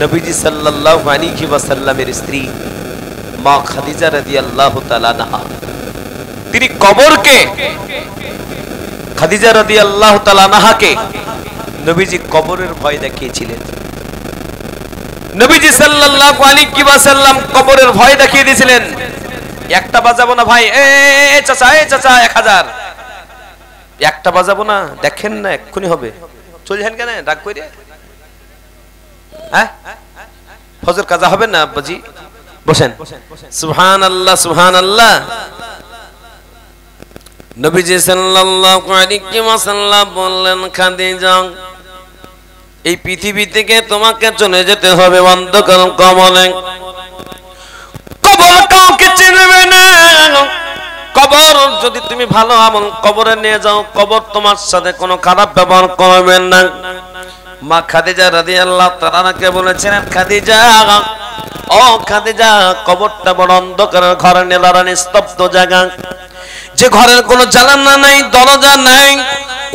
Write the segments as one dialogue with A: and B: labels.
A: নবীজি সাল্লাল্লাহু আলাইহি ওয়াসাল্লামের স্ত্রী মা খাদিজা রাদিয়াল্লাহু তাআলা আনহা, তিনি কবরকে, খাদিজা রাদিয়াল্লাহু তাআলা আনহাকে নবীজি কবরের ভয় দেখিয়েছিলেন। নবীজি সাল্লাল্লাহু আলাইহি ওয়াসাল্লাম কবরের ভয় দেখিয়ে দিয়েছিলেন। একটা বাজাবো না ভাই, চাচা 1000, একটা বাজাবো না, দেখেন না এক্ষুনি হবে, চলছেন কেন রাগ করে? হ্যাঁ, ফজর কাজা হবে না আব্বাজি, বসেন। সুবহানাল্লাহ সুবহানাল্লাহ। নবীজি সাল্লাল্লাহু আলাইহি ওয়াসাল্লাম বললেন, খাদিজা এই পৃথিবী থেকে তোমাকে চলে যেতে হবে অন্ধকার কবরে। কবর কাউকে চিনবে না। কবর যদি তুমি ভালো আমল কবরে নিয়ে যাও, কবর তোমার সাথে কোনো খারাপ ব্যবহার করবে না। মা খাদিজা রাদিয়াল্লাহু তাআলা আনহাকে বলেছিলেন, খাদিজা ও খাদিজা, কবরটা বড় অন্ধকারের ঘর, নীলার নিস্তব্ধ জায়গা, যে ঘরের কোনো জানালা নাই, দরজা নাই,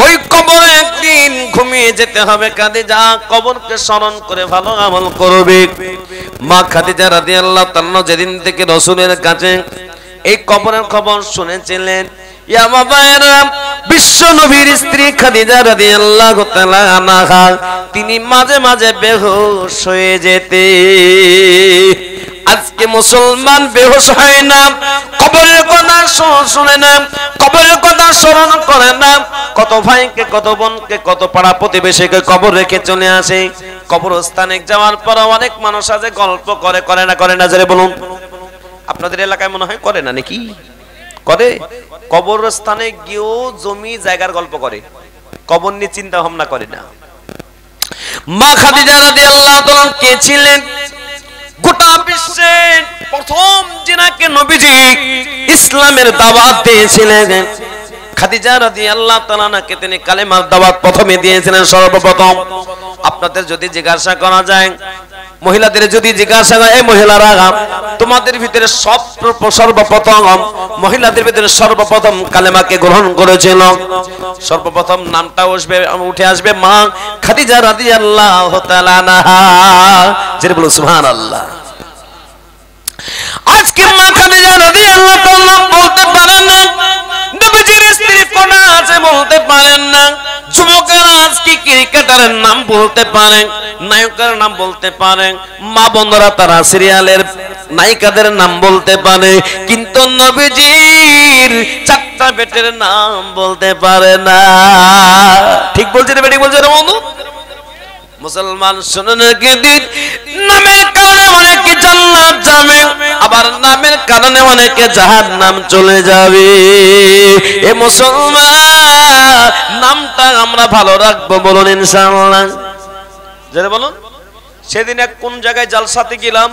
A: ওই কবরে একদিন ঘুমিয়ে যেতে হবে। খাদিজা কবরকে স্মরণ করে ভালো আমল করবে। মা খাদিজা রাদিয়াল্লাহু তাআলা যেদিন থেকে রাসূলের কাছে এই কবরের খবর শুনেছিলেন, ইয়া বাবারা, বিশ্ব নবীর স্ত্রী খাদিজা রাদিয়াল্লাহু তাআলা আনহা তিনি মাঝে মাঝে বেহুশ হয়ে যেতে। আজকে মুসলমান বেহুশ হয় না, কবরের কথা শুনে না, কবরের কথা স্মরণ করে না। কত ভাইকে, কত বোনকে, কত পাড়া প্রতিবেশীকে কবর রেখে চলে আসে। কবরস্থানে যাওয়ার পর অনেক মানুষ আছে গল্প করে না জোরে বলুন। আপনাদের এলাকায় মনে হয় করে না নাকি? করে। কবরস্থানে গিয়েও জমি জায়গার গল্প করে, কবর নিয়ে চিন্তা ভাবনা করে না। মা খাদিজা রাদিয়াল্লাহু তাআলা কে ছিলেন? গোটা বিশ্বের প্রথম যিনাকে নবীজি ইসলামের দাওয়াত দিয়েছিলেন, খাদিজা রাদিয়াল্লাহু তাআলা আনহাকে তিনি কালেমার দাওয়াত প্রথমে দিয়েছিলেন সর্বপ্রথম। আপনাদের যদি জিজ্ঞাসা করা যায়, মহিলাদের যদি জিজ্ঞাসা করে, এই মহিলারা তোমাদের ভিতরে সর্বপ্রথম, মহিলাদের ভিতরে সর্বপ্রথম কালেমাকে গ্রহণ করেছিল, সর্বপ্রথম নামটা উঠে আসবে মা খাদিজা রাদিয়াল্লাহু তাআলা আনহা। যেটা বলো সুবহানাল্লাহ। আজকে মা খাদিজা রাদিয়াল্লাহু তাআলা বলতে পারেন না, নবীজির স্ত্রী কোন আছে বলতে পারেন না, যুবকেরা আজকে ক্রিকেটারের নাম বলতে পারেন, নায়কের নাম বলতে পারেন, মা বোনরা তারা সিরিয়ালের নায়িকাদের নাম বলতে পারে, কিন্তু নবীজির 4টা বেটের নাম বলতে পারে না। ঠিক বলছে রে বেটি, বলছে রে বন্ধু? মুসলমান শুনুন, দিন নামের কারণে অনেকে জান্নাত যাবে, আবার নামের কারণে অনেকে জাহান্নাম চলে যাবে। এ মুসলমান, নামটা আমরা ভালো রাখবো, বলুন ইনশাআল্লাহ। যারা বলুন, সেদিন এক কোন জায়গায় জালসাতে গেলাম,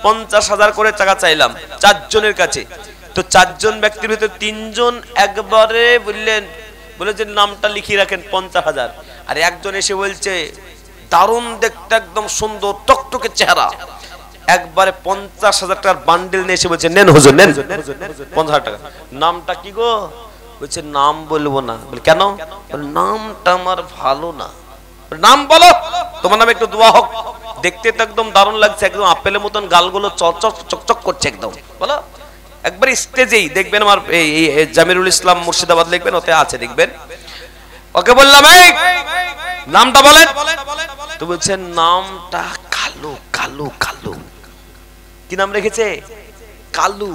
A: 50,000 করে টাকা চাইলাম 4 জনের কাছে। তো 4 জন ব্যক্তির ভিতরে 3 জন একবারে বলে যে নামটা লিখিয়ে রাখেন 50,000। আর একজন এসে বলছে দারুণ দেখতে, একদম সুন্দর টকটকে চেহারা, একবারে 50,000 টাকার বান্ডেল নিয়ে এসে বলছে, নেন হুজুর নেন 50,000 টাকা। নামটা কি গো? বলছে নাম বলবো না। বলে কেন? নামটা আমার ভালো না। নাম বলো, তোমার নামে একটু দোয়া হোক, দেখতে তো একদম দারুণ লাগছে, একদম আপেলের মতন গালগুলো চকচক করছে একদম। বলো একবার স্টেজেই দেখবেন, আমার এই জামিরুল ইসলাম মুর্শিদাবাদ লিখবেন, ওতে আছে দেখবেন। ওকে বললাম, এই নামটা বলেন। তো বলছেন নামটা কালু। কালু কালু কি নাম রেখেছে? কালু।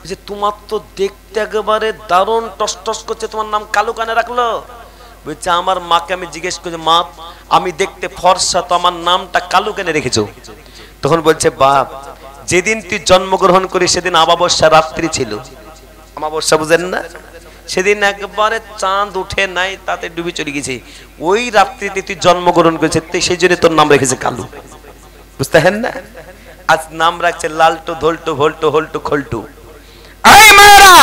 A: যে তোমার তো দেখতে একেবারে দারুণ টস করছে, তোমার নাম কালু কেন রাখলো? বলছে আমার মাকে আমি জিজ্ঞেস করছি, মা আমি দেখতে ফর্সা, তো আমার নামটা কালু কেন রেখেছো? তখন বলছে, বাপ যেদিন তুই জন্মগ্রহণ করিস সেদিন অমাবস্যা রাত্রি ছিল। অমাবস্যা বুঝেন না? সেদিন একবারে চাঁদ উঠে নাই, তাতে ডুবে চলে গেছে। ওই রাত্রিতে তুই জন্মগ্রহণ করেছে, সেই জন্য তোর নাম রেখেছে কালু। বুঝতে হেন না? আজ নাম রাখছে লালটু, ধলটু, ভল্টু, হল্টু, খল্টু। এই মায়েরা,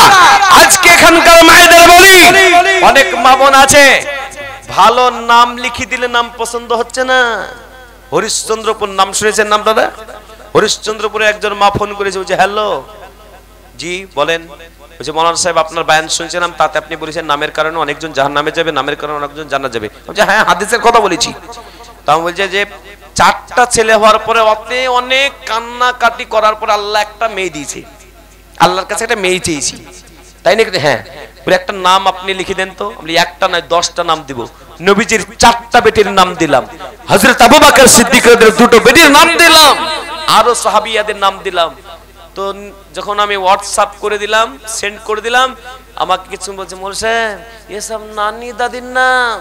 A: আজকে এখানকার মায়েদের বলি, অনেক মা বোন আছে ভালো নাম লিখে দিলে নাম পছন্দ হচ্ছে না। হরিশ্চন্দ্রপুর নাম শুনেছেন নাম দাদা? হরিশ্চন্দ্রপুরে একজন মা ফোন করেছে, বলছে হ্যালো জি বলেন। বলছে মৌলানা সাহেব আপনার বয়ান শুনছিলাম, তাতে আপনি বলেছেন নামের কারণে অনেকজন জাহান্নামে যাবে, নামের কারণে অনেকজন জান্নাতে যাবে। বলছে হ্যাঁ হাদিসের কথা বলেছি। তা বলছে যে 4টা ছেলে হওয়ার পরে অতে অনেক কান্নাকাটি করার পর আল্লাহ একটা মেয়ে দিয়েছে, আল্লাহর কাছে একটা মেয়ে চেয়েছি, তাই নাকি? হ্যাঁ, একটা নাম আপনি লিখে দেন তো। আমি একটা নয় 10টা নাম দিব। নবীজির 4টা বেটির নাম দিলাম, হযরত আবু বকর সিদ্দিকের 2টো বেটির নাম দিলাম, আরো সাহাবিয়াদের নাম দিলাম। তো যখন আমি হোয়াটসঅ্যাপ করে দিলাম, সেন্ড করে দিলাম, আমাকে কিছু বলছে, মৌলভী সাহেব এসব নানি দাদির নাম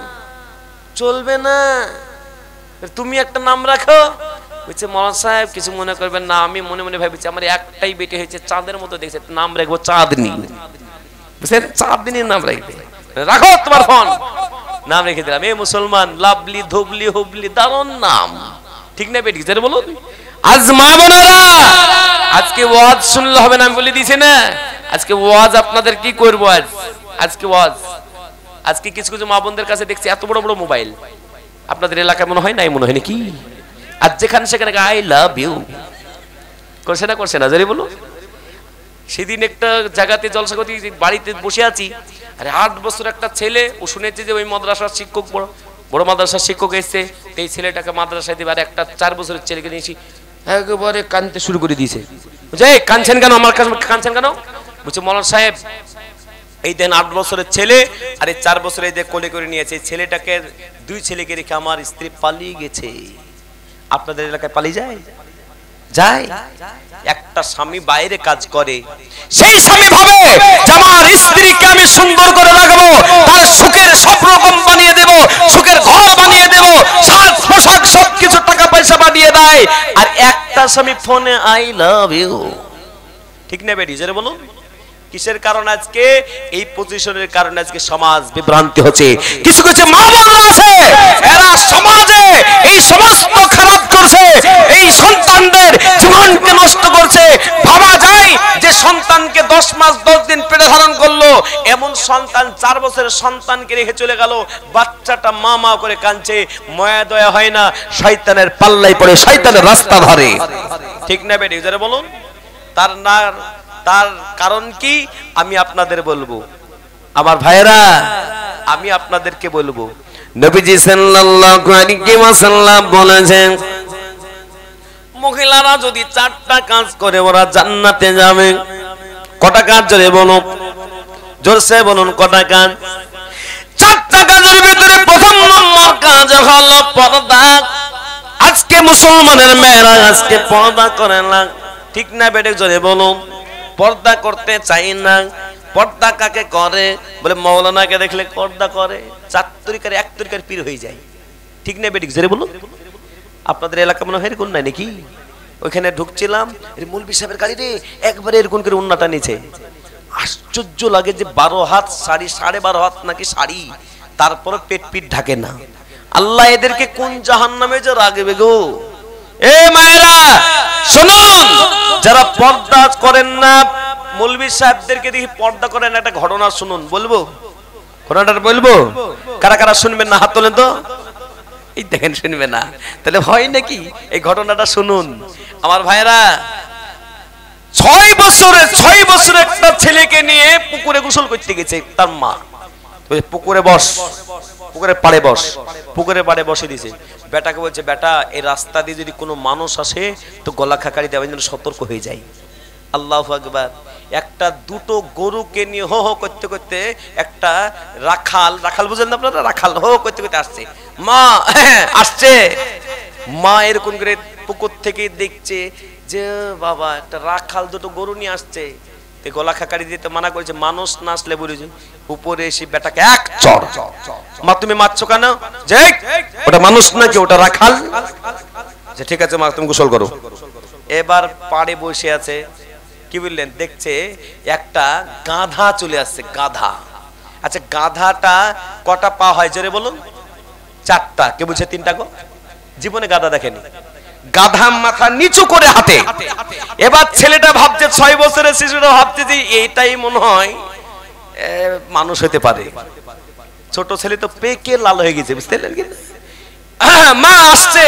A: চলবে না, তুমি একটা নাম রাখো। বলছে মৌলানা সাহেব কিছু মনে করবেন না, আমি মনে মনে ভাবছি আমার একটাই বেটি হয়েছে, চাঁদের মতো দেখছে, নাম রাখবো চাঁদনি। বুঝছেন, চাঁদনির নাম রাখবে, রাখো তোমার ফোন। নাম রেখে দিলাম, এ মুসলমান, লাভলি ধুবলি হুবলি, দারুণ নাম, ঠিক না বেটি? বলুন। আজ মা বোনেরা, আজকে ওয়াজ শুনলে হবে না, আমি বলে দিয়েছি না, আজকে ওয়াজ আপনাদের কি করবো। আজকে ওয়াজ, আজকে কিছু কিছু মা বোনদের কাছে দেখছি এত বড় বড় মোবাইল। আপনাদের এলাকায় মনে হয় নাই, মনে হয় নাকি? আর যেখানে সেখানে আই লাভ ইউ করছে না, করছে না? জানি বলো। সেদিন একটা জায়গাতে জলসা করতে বাড়িতে বসে আছি, আরে 8 বছর একটা ছেলে, ও শুনেছে যে ওই মাদ্রাসার শিক্ষক, বড় বড় মাদ্রাসার শিক্ষক এসছে, এই ছেলেটাকে মাদ্রাসায় দিবে, আর একটা 4 বছরের ছেলেকে নিয়েছি, একেবারে কাঁদতে শুরু করে দিয়েছে। বুঝে, কাঁদছেন কেন? আমার কাছে কাঁদছেন কেন? বলছে মৌলানা সাহেব এই দেন 8 বছরের ছেলে, আর এই 4 বছরের এই কোলে করে নিয়েছে, ছেলেটাকে 2 ছেলেকে রেখে আমার স্ত্রী পালিয়ে গেছে। আপনাদের এলাকায় পালিয়ে যায়? যায়? একটা স্বামী বাইরে কাজ করে, সেই স্বামী ভাবে যে আমার স্ত্রীকে আমি সুন্দর করে রাখবো, তার সুখের সব রকম বানিয়ে দেব, সুখের ঘর বানিয়ে দেব, সাজ পোশাক সবকিছু টাকা পয়সা বানিয়ে দেয়, আর একটা স্বামী ফোনে আই লাভ ইউ, ঠিক না বেটি? জোরে বলুন। কিসের কারণে আজকে এই পজিশনের কারণে আজকে সমাজ বিভ্রান্তি হচ্ছে। কিছু কিছু মা বোনরা আছে, এরা সমাজে এই সমস্ত খারাপ করছে, এই সন্তানদের জীবনকে নষ্ট করছে। ভাবা যায় যে সন্তানকে 10 মাস 10 দিন পেটে ধারণ করলো, এমন সন্তান 4 বছরের সন্তানকে রেখে চলে গেল, বাচ্চাটা মা মা করে কাঁদছে, মায়া দয়া হয় না, শয়তানের পাল্লায় পড়ে শয়তানের রাস্তা ধরে, ঠিক না বেটি? যারা বলুন। তার কারণ কি আমি আপনাদের বলবো, আমার ভাইরা, আমি আপনাদেরকে বলবো। নবীজি সাল্লাল্লাহু আলাইহি ওয়াসাল্লাম বলেছেন, মহিলারা যদি 4টা কাজ করে ওরা জান্নাতে যাবে। কটা কাজ? জোরে বলুন, জোরসে বলুন, কটা কাজ? 4টা কাজের ভিতরে প্রথম নম্বর কাজ হলো পর্দা। আজকে মুসলমানের মেয়েরা আজকে পর্দা করে না, ঠিক না বেটে? জোরে বলুন। পর্দা করতে চাই না। পর্দা কাকে করে? বলে মাওলানাকে দেখলে পর্দা করে, 4 তরিকার 1 তরিকার পীর হয়ে যায়, ঠিক না বেটি? জোরে বলুন। আপনাদের এলাকা মনে হয় এরকম নাই নাকি? ওইখানে ঢুকছিলাম, মৌলভী সাহেবের গাড়ি রে, একবারে এরকম করে উন্নাটা নিচে, আশ্চর্য লাগে যে 12 হাত শাড়ি, 12.5 হাত নাকি শাড়ি, তারপরে পেট পিট ঢাকে না। আল্লাহ এদেরকে কোন জাহান্নামে যে রাখবে গো। এ মায়েরা শুনুন, যারা পর্দা করেন না, মৌলভী সাহেবদেরকে দেখি পর্দা করেন, একটা ঘটনা শুনুন, বলবো ঘটনাটা বলবো? কারা কারা শুনবেন না হাত তোলেন তো। এই দেখেন, শুনবে না তাহলে হয় নাকি? এই ঘটনাটা শুনুন আমার ভাইরা। 6 বছরের একটা ছেলেকে নিয়ে পুকুরে গোসল করতে গেছে তার মা। পুকুরে বস, পুকুরের পাড়ে বস, পুকুরের পাড়ে বসে দিয়েছে। বেটাকে বলছে, বেটা এই রাস্তা দিয়ে যদি কোনো মানুষ আসে তো গলা খাকারি দেওয়ার জন্য সতর্ক হয়ে যায়। আল্লাহু আকবার। একটা 2টো গরুকে নিয়ে হো হো করতে করতে একটা রাখাল বুঝেন না আপনারা? রাখাল হো করতে করতে আসছে, মা আসছে। মা এরকম করে পুকুর থেকে দেখছে যে বাবা একটা রাখাল 2টো গরু নিয়ে আসছে, গলা খাকারি দিতে মানা করেছে, মানুষ না আসলে বলেছে। উপরে এসে বেটাকে এক চড়, মা তুমি মারছো কেন? যে ওটা মানুষ নাকি, ওটা রাখাল। যে ঠিক আছে মা, তুমি গোসল করো। এবার পাড়ে বসে আছে, কি বললেন, দেখছে একটা গাধা চলে আসছে, গাধা। আচ্ছা গাধাটা কটা পা হয় জোরে বলুন? 4টা। কে বলছে 3টা গো? জীবনে গাধা দেখেনি। গাধা মাথা নিচু করে হাঁটে। এবার ছেলেটা ভাবছে, 6 বছরের শিশুরা ভাবছে যে এইটাই মনে হয় মানুষ হতে পারে। ছোট ছেলে তো পেকে লাল হয়ে গেছে, বুঝতে পারলেন? মা আসছে,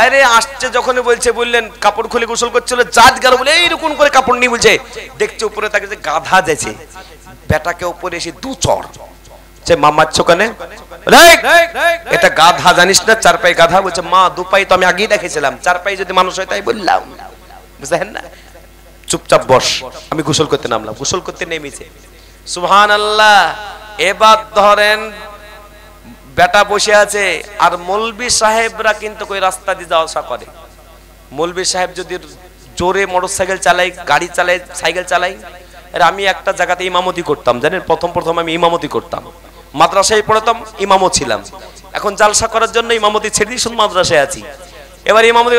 A: আরে আসছে যখন বলছে, বললেন কাপড় খুলে গোসল করছিল, জাত গেল বলে এইরকম করে কাপড় নিয়ে বলছে, দেখছে উপরে তাকে যে গাধা যাচ্ছে। বেটাকে উপরে এসে 2 চড়, বলছে মা মারছো কেন? এটা গাধা জানিস না, চার পায়ে গাধা। বলছে মা দু পায়ে তো আমি আগেই দেখেছিলাম, চার পায়ে যদি মানুষ হয় তাই বললাম, বুঝলেন না? চুপচাপ বস। আমি গোসল করতে নামলাম, গোসল করতে নেমেছে, সুবহানাল্লাহ। এবার ধরেন বেটা বসে আছে, আর মৌলবি সাহেবরা কিন্তু ওই রাস্তা দিয়ে যাওয়া আসা করে। মৌলবি সাহেব যদি জোরে মোটরসাইকেল চালাই, গাড়ি চালাই, সাইকেল চালাই। আর আমি একটা জায়গাতে ইমামতি করতাম, জানেন, প্রথম আমি ইমামতি করতাম, মাদ্রাসায় পড়তাম, ইমামও ছিলাম। এখন জালসা করার জন্য ইমামতি ছেড়ে দিয়ে শুধু মাদ্রাসায় আছি। এবার ইমামতি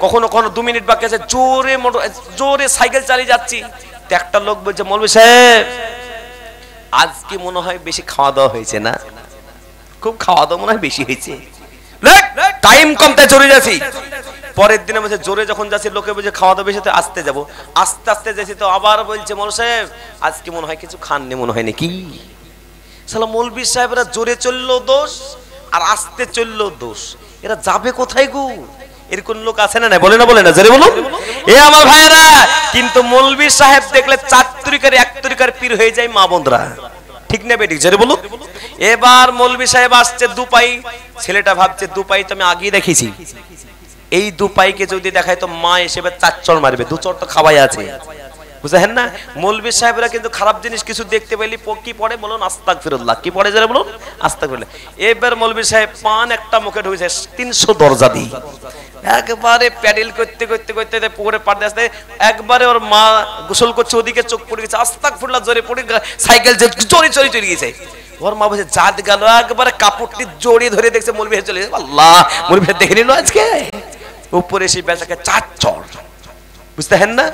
A: কখনো কখনো 2 মিনিট বাকি আছে, জোরে সাইকেল চালিয়ে যাচ্ছি, তো একটা লোক বলছে মৌলবি সাহেব আজকে মনে হয় বেশি খাওয়া দাওয়া হয়েছে না? খুব খাওয়া দাওয়া মনে হয় বেশি হয়েছে, টাইম কম তাই জোরে যাচ্ছি। পরের দিনে বলছে জোরে যখন যাচ্ছি লোকে বলছে খাওয়া দাওয়া বেশি, তো আসতে যাবো, আস্তে আস্তে যাচ্ছি, তো আবার বলছে মৌলবি সাহেব আজকে মনে হয় কিছু খাননি মনে হয় নাকি। সালা মৌলবি সাহেবরা জোরে চললো দোষ, আর আস্তে চললো দোষ, এরা যাবে কোথায় গো? এরকম লোক আছে না? বলে না, বলে না, জোরে বলুন। এ আমার ভাইয়েরা, কিন্তু মৌলবি সাহেব দেখলে 4 তরিকার 1 তরিকার পীর হয়ে যায় মা বোনরা, ঠিক না বেঠিক? জোরে বলুন। এবার মৌলবি সাহেব আসছে দুপাই, ছেলেটা ভাবছে দুপাই তো আমি আগেই দেখেছি, এই দুপাইকে যদি দেখায় তো মা এসে 4 চড় মারবে, 2 চড় তো খাওয়াই আছে, বুঝলেন না? মৌলবি সাহেবরা কিন্তু খারাপ জিনিস কিছু দেখতে পেলে কি পড়ে বলুন? আস্তাগফিরুল্লাহ। কি পড়ে যারা বলুন? আস্তাগফিরুল্লাহ। এবার মৌলবি সাহেব পান একটা মুখে ঢুকেছে 300 দরজা দিয়ে, একবারে প্যাডেল করতে করতে করতে পুকুরে পাড়ে আসতে, একবারে ওর মা গোসল করছে, ওদিকে চোখ পড়ে গেছে, আস্তাগফিরুল্লাহ জোরে পড়ে সাইকেল চড়ে চড়ে চলে গেছে। ওর মা বলছে জাত গেল, একবারে কাপড়টি জড়িয়ে ধরে দেখছে মৌলবি চলে গেছে। আল্লাহ, মৌলবি দেখে নিল আজকে উপরে সেই বেচাকে 4 চড়, বুঝতে হেন না?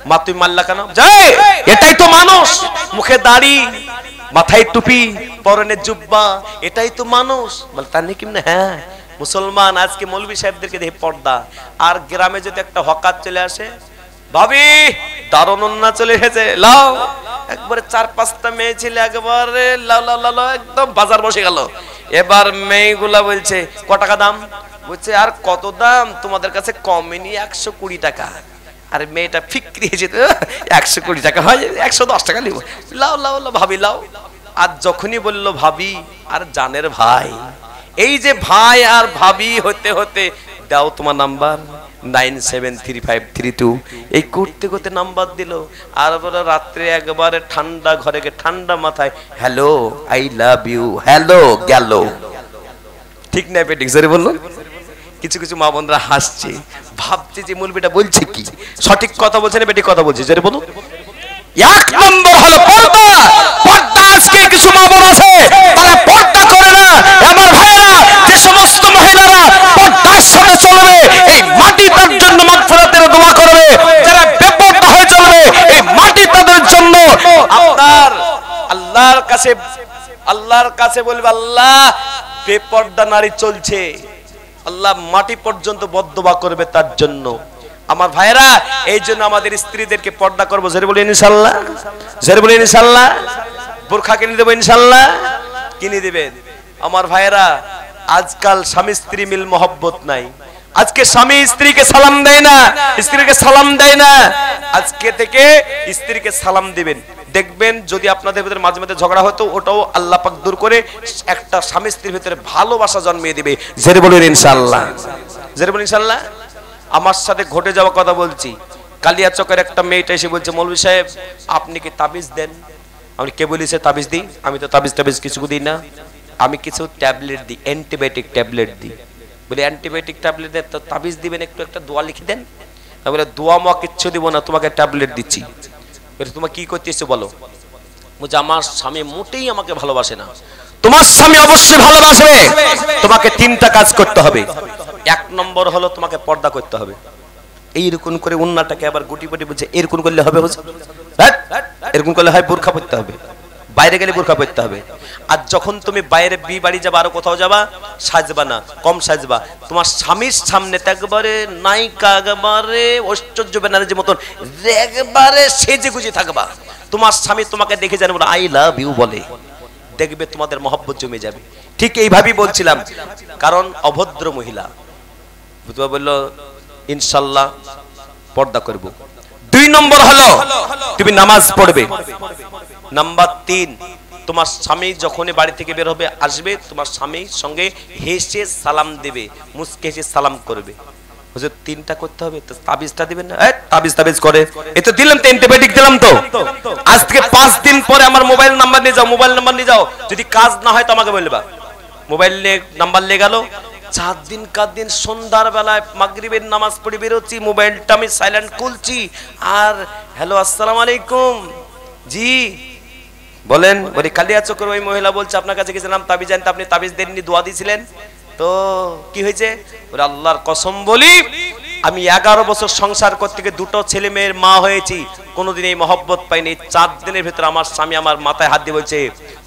A: মা তুই মারলা কেন? যাই, এটাই তো মানুষ, মুখে দাড়ি, মাথায় টুপি, পরনে জুব্বা, এটাই তো মানুষ। বল তার নেই কেমনে? হ্যাঁ মুসলমান। আজকে মৌলবি সাহেবদেরকে দেখে পর্দা, আর গ্রামে যদি একটা হকার চলে আসে, ভাবি দারুণ না চলে এসেছে, লাও, একবারে 4-5টা মেয়ে ছিল, একবারে লাও লাও লাও, একদম বাজার বসে গেল। এবার মেয়েগুলা বলছে ক টাকা দাম? বলছে আর কত দাম, তোমাদের কাছে কমেনি, 120 টাকা। আর মেয়েটা ফিক্রি হয়েছে, 120 টাকা হয়, 110 টাকা নিব, লাও লাও লাও ভাবি লাও। আর যখনই বললো ভাবি আর জানের ভাই, এই যে ভাই আর ভাবি হতে হতে দাও তোমার নাম্বার 973532, এই করতে করতে নাম্বার দিল। আর রাত্রে একবারে ঠান্ডা ঘরে গিয়ে ঠান্ডা মাথায় hello I love you, hello গেল, ঠিক না বেটিক? জোরে বললো। কিছু কিছু মা বোনরা হাসছে, ভাবছে যে মৌলবিটা বলছে কি, সঠিক কথা বলছে না বেটি কথা বলছে? জোরে বলুন। 1 নম্বর হলো পর্দা। পর্দা আজকে কিছু মা বোন আছে তারা পর্দা করে না। আমার ভাইয়েরা, যে সমস্ত মহিলারা পর্দার সাথে চলবে, এই মাটি তার জন্য মাগফিরাতের দোয়া করবে। যারা বেপরদা হয়ে চলবে, এই মাটি তাদের জন্য আপনার আল্লাহর কাছে বলবে, আল্লাহ বেপরদা নারী চলছে, আল্লাহ মাটি পর্যন্ত বদদোয়া করবে তার জন্য। আমার ভাইরা, এই জন্য আমাদের স্ত্রীদেরকে পর্দা করবো, জোরে বলি ইনশাআল্লাহ, জোরে বলি ইনশাআল্লাহ। বোরখা কিনে দেবো ইনশাআল্লাহ, কিনে দিবেন। আমার ভাইরা, আজকাল স্বামী স্ত্রী মিল মহব্বত নাই। আজকে স্বামী স্ত্রীকে সালাম দেয় না, স্ত্রীকে সালাম দেয় না। আজকে থেকে স্ত্রীকে সালাম দিবেন, দেখবেন যদি আপনাদের ভিতরে মাঝে মাঝে ঝগড়া হতো, ওটাও আল্লাহ পাক দূর করে একটা স্বামী স্ত্রীর ভিতরে ভালোবাসা জন্মিয়ে দিবে। জোরে বলুন ইনশাআল্লাহ, জোরে বলুন ইনশাআল্লাহ। আমার সাথে ঘটে যাওয়া কথা বলছি। কালিয়াচকের একটা মেয়েটা এসে বলছে মৌলবি সাহেব আপনি কি তাবিজ দেন? আমি কে বলেছে তাবিজ দিই? আমি তো তাবিজ কিছু দিই না, আমি কিছু ট্যাবলেট দিই, অ্যান্টিবায়োটিক ট্যাবলেট দিই। বলে অ্যান্টিবায়োটিক ট্যাবলেট দেন তো তাবিজ দিবেন, একটু একটা দোয়া লিখে দেন। আমি বলে দোয়া মা কিচ্ছু দিব না, তোমাকে ট্যাবলেট দিচ্ছি। তোমার কি করতে এসছো বলো? বলছে আমার স্বামী মোটেই আমাকে ভালোবাসে না। তোমার স্বামী অবশ্যই ভালোবাসবে, তোমাকে 3টা কাজ করতে হবে। 1 নম্বর হলো তোমাকে পর্দা করতে হবে। এইরকম করে উন্নাটাকে আবার গুটি গুটি বলছে এরকম করলে হবে, এরকম করলে হয় বোরখা পরতে হবে, বাইরে গেলে বোরখা পরতে হবে। আর যখন তুমি বাইরে বিয়ে বাড়ি যাবা, আরো কোথাও যাবা, সাজবা না, কম সাজবা। তোমার স্বামীর সামনে একবারে নায়িকা, একবারে ঐশ্বর্য ব্যানার্জির মতন একবারে সেজে গুজে থাকবা। তোমার স্বামী তোমাকে দেখে জানে বলে আই লাভ ইউ বলে, দেখবে তোমাদের মহব্বত জমে যাবে। ঠিক এইভাবেই বলছিলাম, কারণ অভদ্র মহিলা বললো ইনশাল্লাহ পর্দা করব। 2 নম্বর হলো তুমি নামাজ পড়বে। নাম্বার 3 তোমার স্বামী যখনই বাড়ি থেকে বের হবে আসবে, তোমার স্বামীর সঙ্গে হেসে সালাম দেবে, মুচকে হেসে সালাম করবে। হুজুর তিনটা করতে হবে তো তাবিজটা দিবেন না? তাবিজ করে এই তো দিলাম, তো অ্যান্টিবায়োটিক দিলাম তো। আজ থেকে 5 দিন পরে আমার মোবাইল নাম্বার নিয়ে যাও, মোবাইল নাম্বার নিয়ে যাও, যদি কাজ না হয় তো আমাকে বলবা। মোবাইল নাম্বার নিয়ে গেল, 4 দিন কার দিন সন্ধ্যার বেলায় মাগরিবের নামাজ পড়ে বেরোচ্ছি, মোবাইলটা আমি সাইলেন্ট খুলছি, আর হ্যালো আসসালামু আলাইকুম, জি বলেন। বলি কালিয়া চক্র ওই মহিলা বলছে আপনার কাছে গেছিলাম তাবিজ আনতে, আপনি তাবিজ দেননি, দোয়া দিয়েছিলেন, তো কি হয়েছে? ওরে আল্লাহর কসম বলি, আমি 11 বছর সংসার করতে গিয়ে 2টো ছেলে মেয়ের মা হয়েছি, কোনোদিন এই মহব্বত পাইনি। 4 দিনের ভিতরে আমার স্বামী আমার মাথায় হাত দিয়ে বলছে,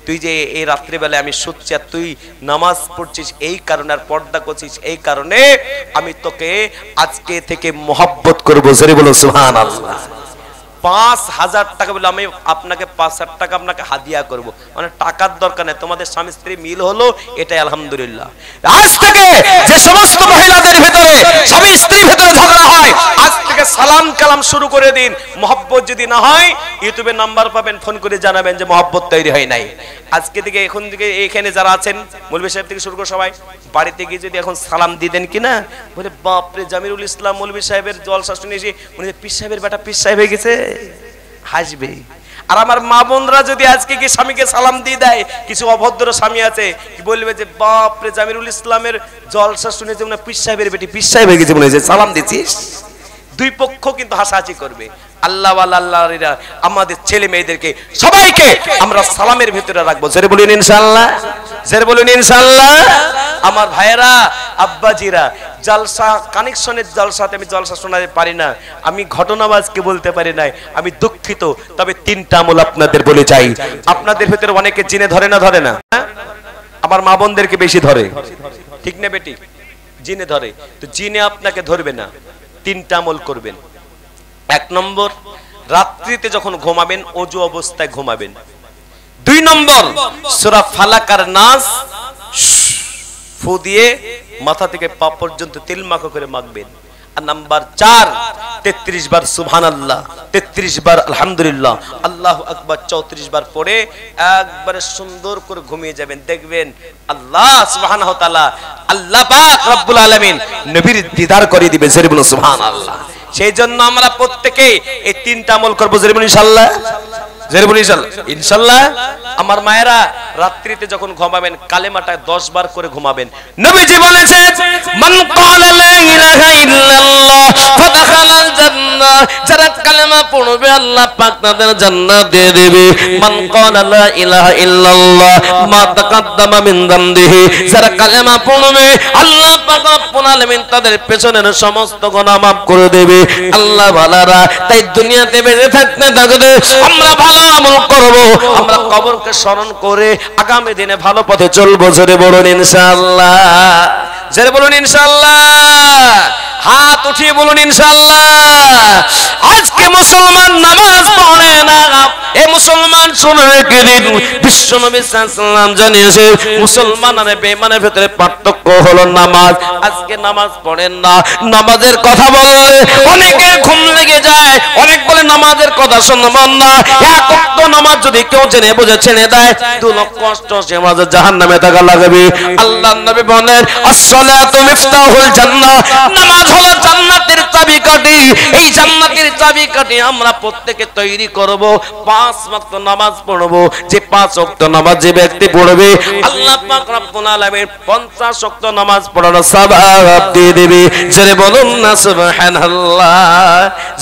A: তুই যে এই রাত্রিবেলায় আমি শুচ্ছি আর তুই নামাজ পড়ছিস এই কারণে, আর পর্দা করছিস এই কারণে, আমি তোকে আজকে থেকে মহব্বত করবো। জোরে বলো সুবহানাল্লাহ। 5000 টাকা বলে আমি আপনাকে 5000 টাকা আপনাকে হাদিয়া করব, মানে টাকার দরকার নেই, তোমাদের স্বামী স্ত্রী মিল হলো, এটাই আলহামদুলিল্লাহ। আজ থেকে যে সমস্ত মহিলাদের ভিতরে স্বামী স্ত্রীর ভিতরে ঝগড়া হয়, আজ থেকে সালাম কালাম শুরু করে দিন। মহব্বত যদি না হয় ইউটিউবে নাম্বার পাবেন, ফোন করে জানাবেন যে মহব্বত তৈরি হয় নাই। আজকে থেকে এখন থেকে এখানে যারা আছেন মৌলভী সাহেব থেকে শুরু করে সবাই বাড়িতে গিয়ে যদি এখন সালাম দিয়ে দেন কিনা, বলে বাপরে জামিরুল ইসলাম মৌলভী সাহেবের জলসা শুনে এসে মনে হয় পীর সাহেবের বেটা পীর সাহেব হয়ে গেছে, হাসবে। আর আমার মা বোনরা যদি আজকে কি স্বামীকে সালাম দিয়ে দেয়, কিছু অভদ্র স্বামী আছে কি বলবে যে বাপরে জামিরুল ইসলামের জলসা শুনে যে মনে পীর সাহেবের বেটি পীর সাহেব হয়ে গেছে, মনে হয়েছে সালাম দিচ্ছিস। দুই পক্ষ কিন্তু হাসাহাসি করবে। আল্লাহ আল্লাহরা আমাদের ছেলে মেয়েদেরকে সবাইকে আমরা সালামের ভিতরে রাখবো। জোরে বলুন ইনশাআল্লাহ, জোরে বলুন ইনশাআল্লাহ। আমার ভাইয়েরা আব্বাজিরা, জলসা কানেকশনের জলসাতে আমি জলসা শোনাতে পারি না, আমি ঘটনাবাজকে বলতে পারি না, আমি দুঃখিত। তবে 3টা আমল আপনাদের বলে যাই। আপনাদের ভিতরে অনেকে জিনে ধরে না, ধরে না? আমার মা বোনদেরকে বেশি ধরে, ঠিক না বেটি? জিনে ধরে, তো জিনে আপনাকে ধরবে না। 3টা আমল করবেন। 1 নম্বর, রাত্রিতে যখন ঘুমাবেন ওযু অবস্থায় ঘুমাবেন। 2 নম্বর, সূরা ফালাক আর নাস ফু দিয়ে মাথা থেকে পা পর্যন্ত তেল মাখা করে মাখবেন। আর নাম্বার 4, 33 বার সুবহানাল্লাহ, 33 বার আলহামদুলিল্লাহ, আল্লাহু আকবার 34 বার পড়ে একবারে সুন্দর করে ঘুমিয়ে যাবেন। দেখবেন আল্লাহ সুবহানাহু ওয়া তাআলা, আল্লাহ পাক রব্বুল আলামিন নবীর দিদার করে দিবে। জোরে বলুন সুবহানাল্লাহ। সেই জন্য আমরা প্রত্যেকই এই 3টা আমল করব। জোরে বলুন ইনশাআল্লাহ, জোরে বলুন ইনশাআল্লাহ, ইনশাআল্লাহ। আমার মায়েরা রাত্রিতে যখন ঘুমাবেন কালেমাটা 10 বার করে ঘুমাবেন। নবীজি বলেছেন, মান ক্বালা লা ইলাহা ইল্লাল্লাহ ফাদাখালাল জান্নাহ, যারা কালেমা পড়বে আল্লাহ পাক তাদের জান্নাত দিয়ে দেবে। মান ক্বালা লা ইলাহা ইল্লাল্লাহ মা তাকাদ্দামা মিন যামবিহি, যারা কালেমা পড়বে আল্লাহ পাক রব্বুল আলামিন তাদের পেছনের সমস্ত গুনাহ মাফ করে দেবে। আল্লাহ ভালারা, তাই দুনিয়াতে বেঁচে থাকতে থাকতে আমরা ভালো আমল করব, আমরা কবরকে স্মরণ করে আগামী দিনে ভালো পথে চলবো। জোরে বলুন ইনশাআল্লাহ, জোরে বলুন ইনশাআল্লাহ, হাত উঠিয়ে বলুন ইনশাআল্লাহ। আজকে মুসলমান নামাজ পড়ে না, এ মুসলমান শুনে রেখে দিন, বিশ্বনবী সাল্লাল্লাহু আলাইহি ওয়াসাল্লাম জানিয়েছে মুসলমান আর বেঈমানের ভিতরে পার্থক্য হলো নামাজ। আজকে নামাজ পড়েন না, নামাজের কথা বললে অনেকের ঘুম লেগে যায়, অনেক বলে নামাজের কথা শুনব না। এক ওয়াক্ত নামাজ যদি কেউ জেনে বুঝে ছেড়ে দেয় 2 লক্ষ 88 মাঝে জাহান্নামে থাকা লাগবে। আল্লাহর নবী বলেন, আস-সালাতু মিফতাহুল জান্নাহ, নামাজ হলো জান্নাতের চাবিকাঠি। এই জান্নাতের চাবিকাঠি আমরা প্রত্যেকে তৈরি করব। 5 ওয়াক্ত নামাজ পড়ব। যে 5 ওয়াক্ত নামাজ যে ব্যক্তি পড়বে আল্লাহ পাক রব্বুল আলামিন 50 ওয়াক্ত নামাজ পড়ার সওয়াব দিয়ে দেবে। জোরে বলুন না সুবহানাল্লাহ,